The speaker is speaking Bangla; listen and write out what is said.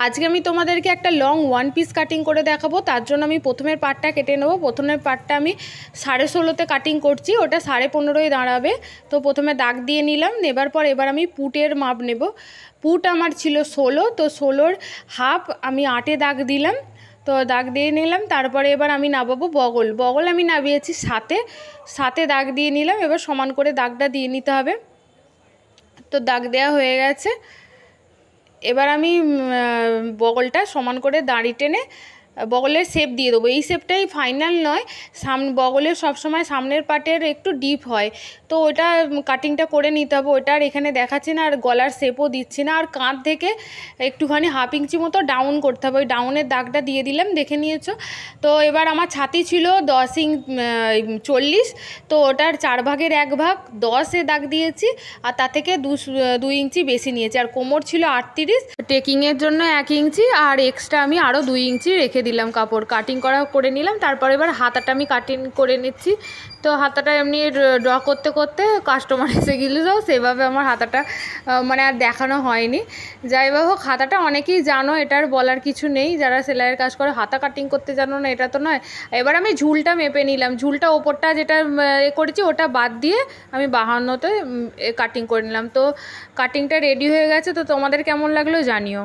আজকে আমি তোমাদেরকে একটা লং ওয়ান পিস কাটিং করে দেখাবো। তার জন্য আমি প্রথমের পার্টটা কেটে নেবো। প্রথমের পার্টটা আমি 16.5-তে কাটিং করছি, ওটা 15.5-ই দাঁড়াবে। তো প্রথমে দাগ দিয়ে নিলাম, নেবার পর এবার আমি পুটের মাপ নেব। পুট আমার ছিল 16, তো 16-র হাফ আমি 8-এ দাগ দিলাম। তো দাগ দিয়ে নিলাম, তারপরে এবার আমি নামাবো বগল আমি নামিয়েছি 7-এ দাগ দিয়ে নিলাম। এবার সমান করে দাগটা দিয়ে নিতে হবে। তো দাগ দেওয়া হয়ে গেছে। এবার আমি বগলটা সমান করে দাঁড়ি টেনে বগলের শেপ দিয়ে দেবো। এই শেপটাই ফাইনাল নয়, বগলের সবসময় সামনের পার্টের একটু ডিপ হয়, তো ওটা কাটিংটা করে নিতে হবে। ওটা আর এখানে দেখাচ্ছি না, আর গলার শেপও দিচ্ছি না। আর কাঁধ থেকে একটুখানি 1/2 ইঞ্চি মতো ডাউন করতে হবে, ওই ডাউনের দাগটা দিয়ে দিলাম, দেখে নিয়েছো। তো এবার আমার ছাতি ছিল 40, তো ওটার 4 ভাগের 1 ভাগ 10-এ দাগ দিয়েছি, আর তা থেকে 2 ইঞ্চি বেশি নিয়েছি। আর কোমর ছিল 38, টেকিংয়ের জন্য 1 ইঞ্চি, আর এক্সট্রা আমি আরও 2 ইঞ্চি রেখে দিলাম কাপড়। কাটিং করে নিলাম। তারপর এবার হাতাটা আমি কাটিং করে নিচ্ছি। তো হাতাটা এমনি ড্র করতে করতে কাস্টমার এসে গেলো, সেভাবে আমার হাতাটা মানে আর দেখানো হয়নি। যাই হোক, হাতাটা অনেকেই জানো, এটার বলার কিছু নেই। যারা সেলাইয়ের কাজ করে হাতা কাটিং করতে জানো না, এটা তো নয়। এবার আমি ঝুলটা মেপে নিলাম। ঝুলটা ওপরটা যেটা করেছি ওটা বাদ দিয়ে আমি 52-তে কাটিং করে নিলাম। তো কাটিংটা রেডি হয়ে গেছে। তো তোমাদের কেমন লাগলো জানিও।